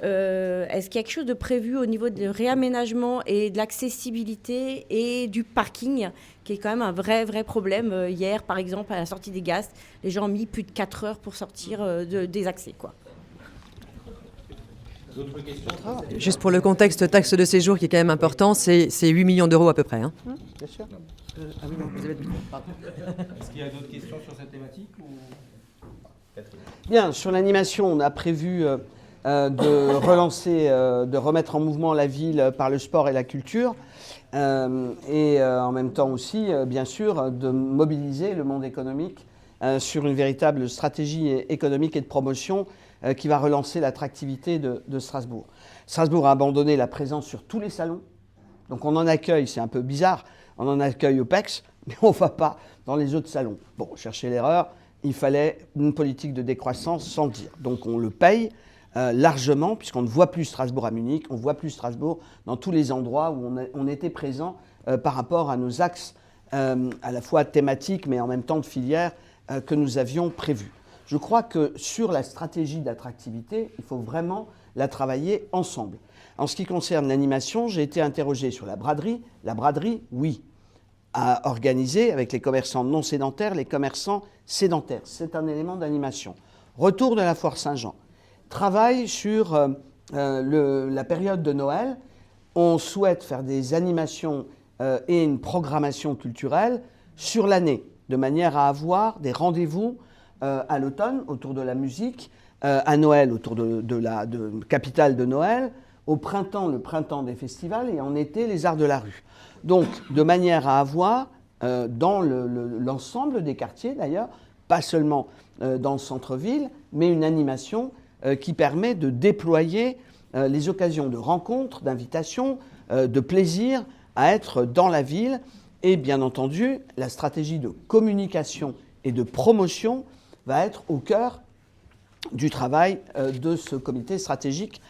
est-ce qu'il y a quelque chose de prévu au niveau de réaménagement et de l'accessibilité et du parking, qui est quand même un vrai problème. Hier, par exemple, à la sortie des Gastes, les gens ont mis plus de 4 heures pour sortir des accès, quoi. D'autres questions ? Juste pour le contexte, taxe de séjour qui est quand même important, c'est 8 millions d'euros à peu près. Hein. Bien sûr. Est-ce qu'il y a d'autres questions sur cette thématique ou... Bien, sur l'animation, on a prévu de relancer, de remettre en mouvement la ville par le sport et la culture, et en même temps aussi, bien sûr, de mobiliser le monde économique sur une véritable stratégie économique et de promotion qui va relancer l'attractivité de Strasbourg. Strasbourg a abandonné la présence sur tous les salons. Donc on en accueille, c'est un peu bizarre, on en accueille au PEX, mais on ne va pas dans les autres salons. Bon, chercher l'erreur, il fallait une politique de décroissance sans le dire. Donc on le paye largement, puisqu'on ne voit plus Strasbourg à Munich, on ne voit plus Strasbourg dans tous les endroits où on était présent par rapport à nos axes à la fois thématiques, mais en même temps de filières que nous avions prévus. Je crois que sur la stratégie d'attractivité, il faut vraiment la travailler ensemble. En ce qui concerne l'animation, j'ai été interrogé sur la braderie. La braderie, oui, à organiser avec les commerçants non sédentaires, les commerçants sédentaires. C'est un élément d'animation. Retour de la Foire Saint-Jean. Travail sur la période de Noël. On souhaite faire des animations et une programmation culturelle sur l'année, de manière à avoir des rendez-vous à l'automne autour de la musique, à Noël autour de la capitale de Noël, au printemps le printemps des festivals et en été les arts de la rue. Donc de manière à avoir dans l'ensemble des quartiers d'ailleurs, pas seulement dans le centre-ville, mais une animation qui permet de déployer les occasions de rencontres, d'invitations, de plaisir à être dans la ville. Et bien entendu, la stratégie de communication et de promotion va être au cœur du travail de ce comité stratégique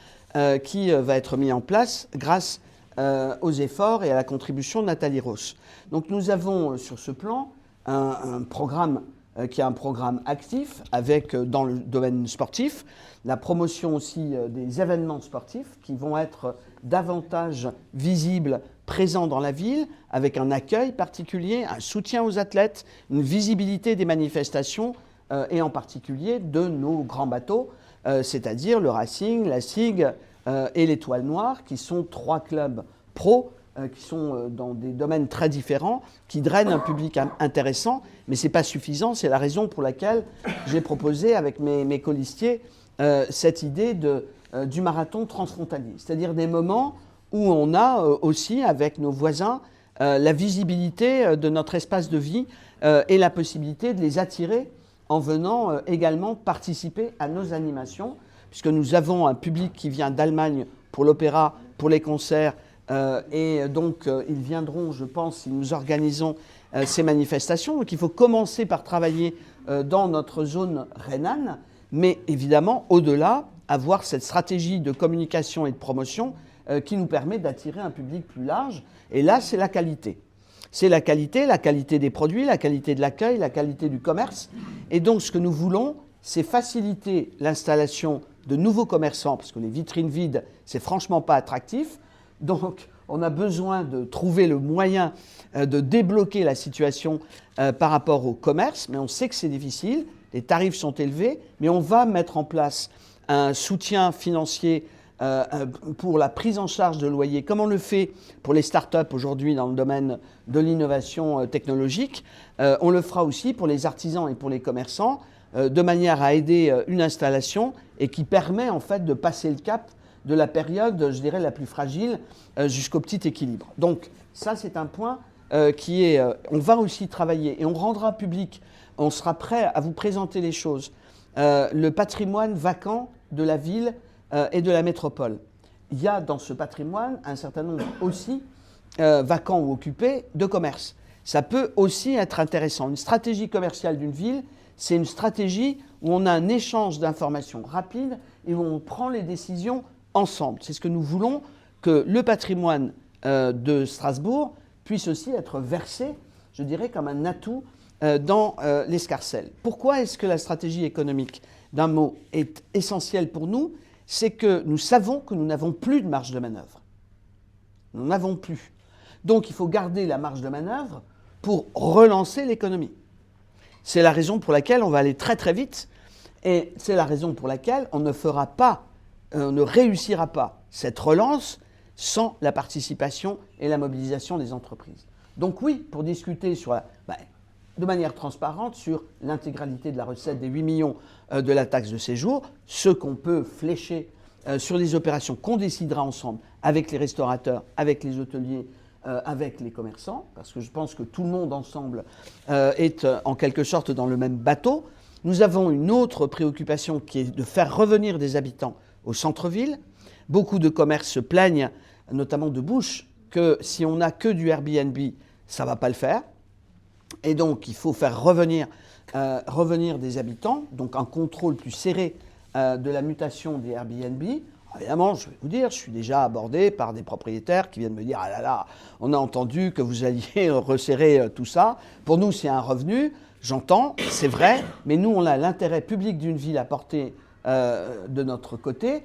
qui va être mis en place grâce aux efforts et à la contribution de Nathalie Ross. Donc nous avons sur ce plan un programme qui est un programme actif avec dans le domaine sportif, la promotion aussi des événements sportifs qui vont être davantage visibles, présents dans la ville, avec un accueil particulier, un soutien aux athlètes, une visibilité des manifestations et en particulier de nos grands bateaux, c'est-à-dire le Racing, la SIG et l'Étoile Noire, qui sont 3 clubs pro qui sont dans des domaines très différents, qui drainent un public intéressant, mais ce n'est pas suffisant. C'est la raison pour laquelle j'ai proposé avec mes colistiers cette idée du marathon transfrontalier, c'est-à-dire des moments où on a aussi avec nos voisins la visibilité de notre espace de vie et la possibilité de les attirer en venant également participer à nos animations, puisque nous avons un public qui vient d'Allemagne pour l'opéra, pour les concerts, et donc ils viendront, je pense, si nous organisons ces manifestations. Donc il faut commencer par travailler dans notre zone rhénane, mais évidemment, au-delà, avoir cette stratégie de communication et de promotion qui nous permet d'attirer un public plus large. Et là, c'est la qualité. C'est la qualité des produits, la qualité de l'accueil, la qualité du commerce. Et donc ce que nous voulons, c'est faciliter l'installation de nouveaux commerçants, parce que les vitrines vides, c'est franchement pas attractif. Donc, on a besoin de trouver le moyen de débloquer la situation par rapport au commerce, mais on sait que c'est difficile, les tarifs sont élevés, mais on va mettre en place un soutien financier pour la prise en charge de loyers, comme on le fait pour les start-up aujourd'hui dans le domaine de l'innovation technologique. On le fera aussi pour les artisans et pour les commerçants, de manière à aider une installation et qui permet en fait de passer le cap de la période, je dirais, la plus fragile jusqu'au petit équilibre. Donc ça, c'est un point qui est... on va aussi travailler et on rendra public, on sera prêt à vous présenter les choses, le patrimoine vacant de la ville et de la métropole. Il y a dans ce patrimoine un certain nombre aussi vacants ou occupés de commerce. Ça peut aussi être intéressant. Une stratégie commerciale d'une ville, c'est une stratégie où on a un échange d'informations rapide et où on prend les décisions ensemble. C'est ce que nous voulons, que le patrimoine de Strasbourg puisse aussi être versé, je dirais, comme un atout dans l'escarcelle. Pourquoi est-ce que la stratégie économique d'un mot est essentielle pour nous? C'est que nous savons que nous n'avons plus de marge de manœuvre. Nous n'avons plus. Donc il faut garder la marge de manœuvre pour relancer l'économie. C'est la raison pour laquelle on va aller très très vite et c'est la raison pour laquelle on ne réussira pas cette relance sans la participation et la mobilisation des entreprises. Donc oui, pour discuter de manière transparente sur l'intégralité de la recette des 8 millions de la taxe de séjour, ce qu'on peut flécher sur les opérations qu'on décidera ensemble avec les restaurateurs, avec les hôteliers, avec les commerçants, parce que je pense que tout le monde ensemble est en quelque sorte dans le même bateau. Nous avons une autre préoccupation qui est de faire revenir des habitants au centre-ville. Beaucoup de commerces se plaignent, notamment de bouche, que si on n'a que du Airbnb, ça ne va pas le faire. Et donc, il faut faire revenir des habitants, donc un contrôle plus serré de la mutation des Airbnb. Évidemment, je vais vous dire, je suis déjà abordé par des propriétaires qui viennent me dire « Ah là là, on a entendu que vous alliez resserrer tout ça. Pour nous, c'est un revenu. J'entends, c'est vrai, mais nous, on a l'intérêt public d'une ville à porter de notre côté.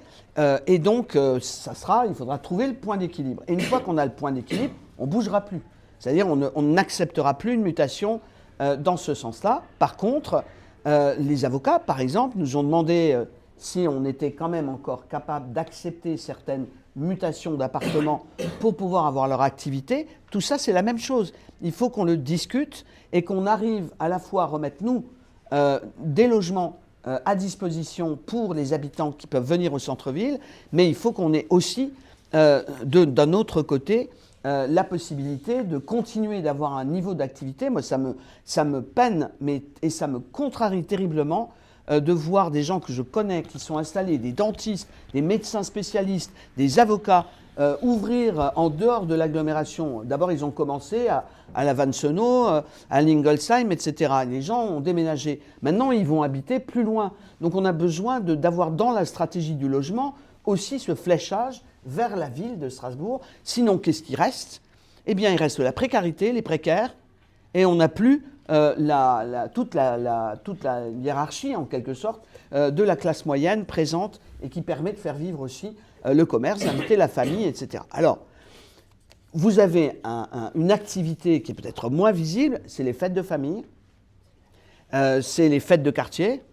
Et donc, il faudra trouver le point d'équilibre. Et une fois qu'on a le point d'équilibre, on ne bougera plus. C'est-à-dire on n'acceptera plus une mutation dans ce sens-là. Par contre, les avocats, par exemple, nous ont demandé si on était quand même encore capable d'accepter certaines mutations d'appartements pour pouvoir avoir leur activité. Tout ça, c'est la même chose. Il faut qu'on le discute et qu'on arrive à la fois à remettre, nous, des logements à disposition pour les habitants qui peuvent venir au centre-ville, mais il faut qu'on ait aussi, d'un autre côté, la possibilité de continuer d'avoir un niveau d'activité. Moi, ça me peine et ça me contrarie terriblement de voir des gens que je connais qui sont installés, des dentistes, des médecins spécialistes, des avocats, ouvrir en dehors de l'agglomération. D'abord, ils ont commencé à la Vansenau, à Lingolsheim, etc. Les gens ont déménagé. Maintenant, ils vont habiter plus loin. Donc, on a besoin d'avoir dans la stratégie du logement aussi ce fléchage vers la ville de Strasbourg. Sinon, qu'est-ce qui reste? Eh bien, il reste la précarité, les précaires, et on n'a plus toute la hiérarchie, en quelque sorte, de la classe moyenne présente et qui permet de faire vivre aussi le commerce, d'inviter la famille, etc. Alors, vous avez une activité qui est peut-être moins visible, c'est les fêtes de famille, c'est les fêtes de quartier,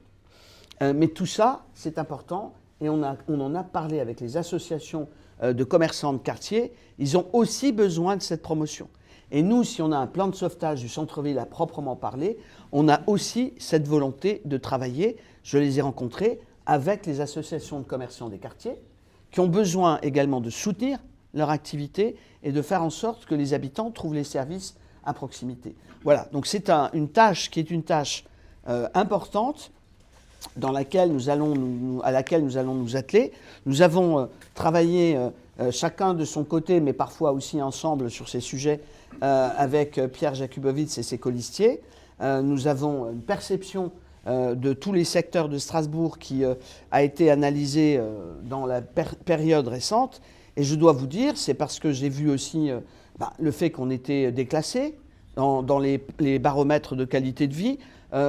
mais tout ça, c'est important, et on en a parlé avec les associations de commerçants de quartier. Ils ont aussi besoin de cette promotion. Et nous, si on a un plan de sauvetage du centre-ville à proprement parler, on a aussi cette volonté de travailler, je les ai rencontrés, avec les associations de commerçants des quartiers, qui ont besoin également de soutenir leur activité et de faire en sorte que les habitants trouvent les services à proximité. Voilà, donc c'est une tâche qui est une tâche importante à laquelle nous allons nous atteler. Nous avons travaillé chacun de son côté, mais parfois aussi ensemble sur ces sujets avec Pierre Jakubowicz et ses colistiers. Nous avons une perception de tous les secteurs de Strasbourg qui a été analysée dans la période récente. Et je dois vous dire, c'est parce que j'ai vu aussi le fait qu'on était déclassé dans les baromètres de qualité de vie,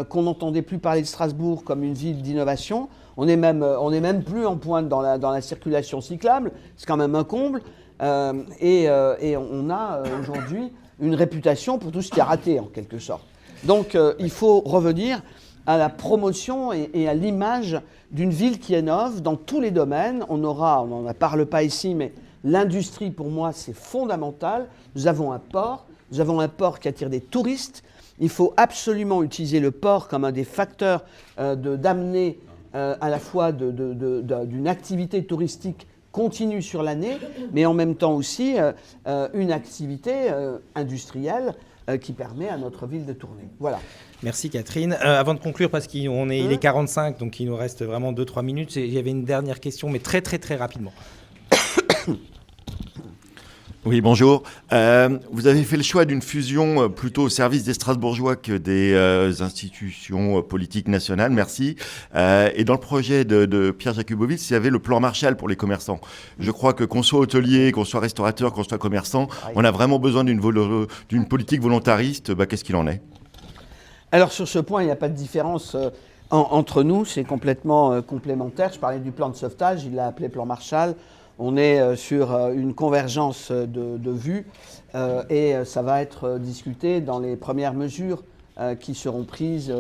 qu'on n'entendait plus parler de Strasbourg comme une ville d'innovation. On n'est même plus en pointe dans la circulation cyclable. C'est quand même un comble. Et on a aujourd'hui une réputation pour tout ce qui a raté, en quelque sorte. Donc, il faut revenir à la promotion et à l'image d'une ville qui innove dans tous les domaines. On n'en parle pas ici, mais l'industrie, pour moi, c'est fondamental. Nous avons un port qui attire des touristes. Il faut absolument utiliser le port comme un des facteurs d'amener à la fois d'une activité touristique continue sur l'année, mais en même temps aussi une activité industrielle qui permet à notre ville de tourner. Voilà. Merci Catherine. Avant de conclure, parce qu'il est 45, donc il nous reste vraiment 2-3 minutes, il y avait une dernière question, mais très très très rapidement. Oui, bonjour. Vous avez fait le choix d'une fusion plutôt au service des Strasbourgeois que des institutions politiques nationales, merci. Et dans le projet de Pierre Jakubowicz, il y avait le plan Marshall pour les commerçants. Je crois que qu'on soit hôtelier, qu'on soit restaurateur, qu'on soit commerçant, on a vraiment besoin d'une politique volontariste. Qu'est-ce qu'il en est ? Alors sur ce point, il n'y a pas de différence entre nous, c'est complètement complémentaire. Je parlais du plan de sauvetage, il l'a appelé plan Marshall. On est sur une convergence de vues et ça va être discuté dans les premières mesures qui seront prises,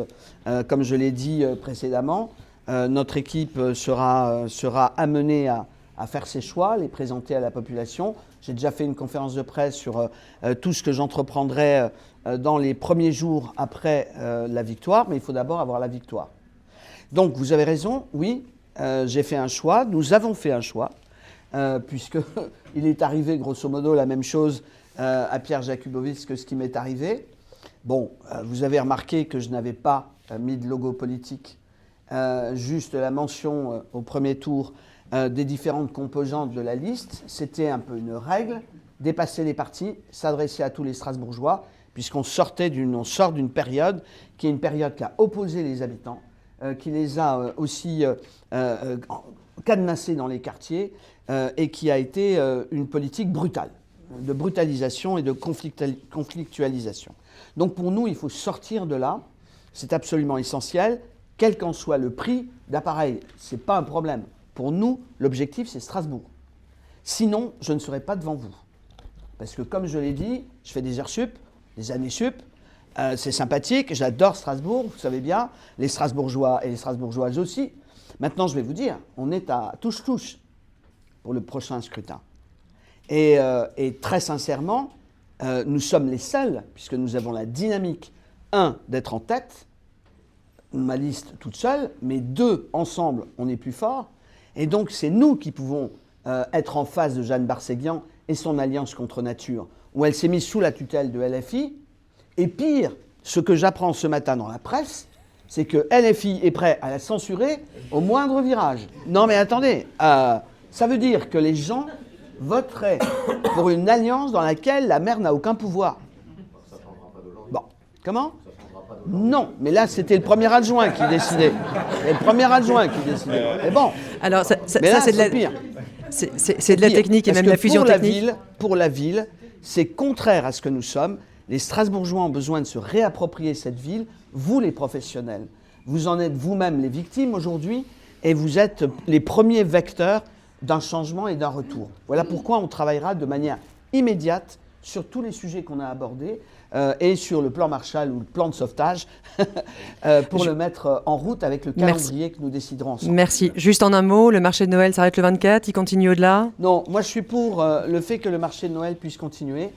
comme je l'ai dit précédemment. Notre équipe sera amenée à faire ses choix, les présenter à la population. J'ai déjà fait une conférence de presse sur tout ce que j'entreprendrai dans les premiers jours après la victoire, mais il faut d'abord avoir la victoire. Donc vous avez raison, oui, j'ai fait un choix, nous avons fait un choix. Puisqu'il est arrivé grosso modo la même chose à Pierre Jakubowicz que ce qui m'est arrivé. Bon, vous avez remarqué que je n'avais pas mis de logo politique, juste la mention au premier tour des différentes composantes de la liste. C'était un peu une règle, dépasser les partis, s'adresser à tous les Strasbourgeois, puisqu'on sort d'une période qui est une période qui a opposé les habitants, qui les a aussi cadenassés dans les quartiers et qui a été une politique brutale, de brutalisation et de conflictualisation. Donc pour nous, il faut sortir de là, c'est absolument essentiel, quel qu'en soit le prix d'appareil, ce n'est pas un problème. Pour nous, l'objectif, c'est Strasbourg. Sinon, je ne serai pas devant vous. Parce que comme je l'ai dit, je fais des heures sup, des années sup, c'est sympathique, j'adore Strasbourg, vous savez bien, les Strasbourgeois et les Strasbourgeoises aussi. Maintenant, je vais vous dire, on est à touche-touche pour le prochain scrutin. Et très sincèrement, nous sommes les seuls, puisque nous avons la dynamique, 1, d'être en tête, ma liste toute seule, mais 2, ensemble, on est plus fort. Et donc, c'est nous qui pouvons être en face de Jeanne Barséguian et son alliance contre nature, où elle s'est mise sous la tutelle de LFI. Et pire, ce que j'apprends ce matin dans la presse, c'est que LFI est prêt à la censurer au moindre virage. Non mais attendez, ça veut dire que les gens voteraient pour une alliance dans laquelle la maire n'a aucun pouvoir. Bon, comment ? Non, mais là c'était le premier adjoint qui décidait. C'est le premier adjoint qui décidait. Mais bon. Alors ça mais là, c'est de la pire. C'est de la technique et Parce même la que fusion technique. Pour la ville, c'est contraire à ce que nous sommes. Les Strasbourgeois ont besoin de se réapproprier cette ville. Vous, les professionnels, vous en êtes vous-même les victimes aujourd'hui et vous êtes les premiers vecteurs d'un changement et d'un retour. Voilà pourquoi on travaillera de manière immédiate sur tous les sujets qu'on a abordés et sur le plan Marshall ou le plan de sauvetage pour le mettre en route avec le calendrier que nous déciderons ensemble. Merci. Juste en un mot, le marché de Noël s'arrête le 24, il continue au-delà ? Non, moi je suis pour le fait que le marché de Noël puisse continuer.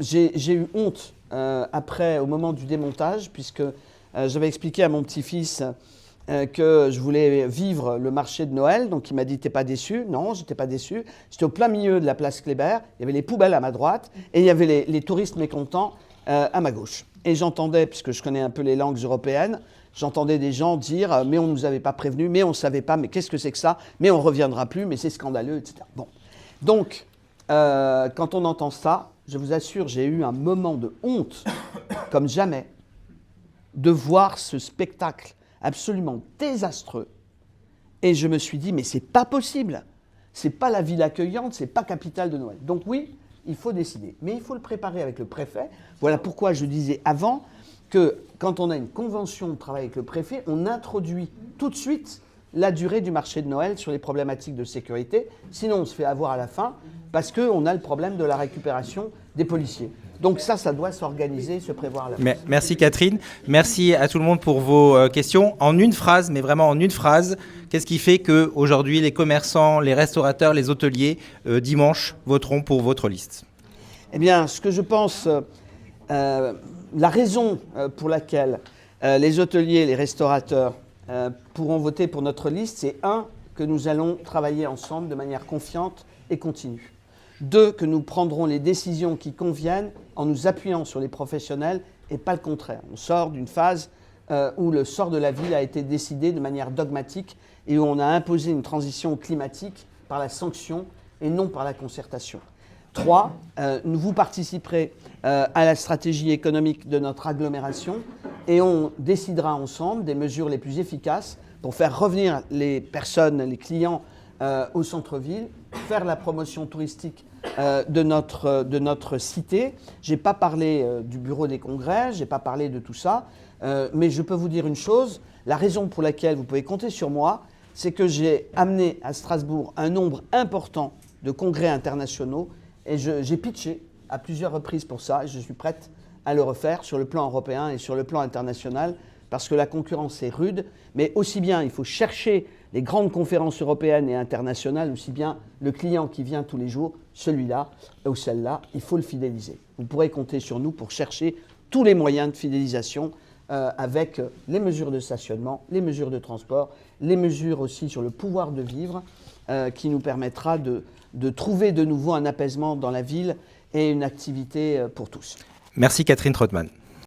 J'ai eu honte après, au moment du démontage, puisque j'avais expliqué à mon petit-fils que je voulais vivre le marché de Noël. Donc il m'a dit « T'es pas déçu ?» Non, j'étais pas déçu. J'étais au plein milieu de la place Kléber. Il y avait les poubelles à ma droite et il y avait les touristes mécontents à ma gauche. Et j'entendais, puisque je connais un peu les langues européennes, j'entendais des gens dire « Mais on ne nous avait pas prévenu, mais on ne savait pas, mais qu'est-ce que c'est que ça ? Mais on ne reviendra plus, mais c'est scandaleux, etc. » Bon. Donc, quand on entend ça, je vous assure, j'ai eu un moment de honte, comme jamais, de voir ce spectacle absolument désastreux. Et je me suis dit, mais c'est pas possible. C'est pas la ville accueillante, c'est pas capitale de Noël. Donc oui, il faut décider. Mais il faut le préparer avec le préfet. Voilà pourquoi je disais avant que quand on a une convention de travail avec le préfet, on introduit tout de suite la durée du marché de Noël sur les problématiques de sécurité. Sinon, on se fait avoir à la fin parce qu'on a le problème de la récupération des policiers. Donc ça doit s'organiser, se prévoir à l'avance. Merci Catherine. Merci à tout le monde pour vos questions. En une phrase, mais vraiment en une phrase, qu'est-ce qui fait qu'aujourd'hui, les commerçants, les restaurateurs, les hôteliers, dimanche, voteront pour votre liste ? Eh bien, ce que je pense, la raison pour laquelle les hôteliers, les restaurateurs pourront voter pour notre liste, c'est 1, que nous allons travailler ensemble de manière confiante et continue. 2, que nous prendrons les décisions qui conviennent en nous appuyant sur les professionnels et pas le contraire. On sort d'une phase où le sort de la ville a été décidé de manière dogmatique et où on a imposé une transition climatique par la sanction et non par la concertation. 3, vous participerez à la stratégie économique de notre agglomération et on décidera ensemble des mesures les plus efficaces pour faire revenir les personnes, les clients au centre-ville, faire la promotion touristique de notre cité. Je n'ai pas parlé du bureau des congrès, je n'ai pas parlé de tout ça, mais je peux vous dire une chose, la raison pour laquelle vous pouvez compter sur moi, c'est que j'ai amené à Strasbourg un nombre important de congrès internationaux et j'ai pitché à plusieurs reprises pour ça et je suis prête à le refaire sur le plan européen et sur le plan international parce que la concurrence est rude, mais aussi bien il faut chercher les grandes conférences européennes et internationales, aussi bien le client qui vient tous les jours, celui-là ou celle-là, il faut le fidéliser. Vous pourrez compter sur nous pour chercher tous les moyens de fidélisation avec les mesures de stationnement, les mesures de transport, les mesures aussi sur le pouvoir de vivre qui nous permettra de trouver de nouveau un apaisement dans la ville et une activité pour tous. Merci Catherine Trottmann.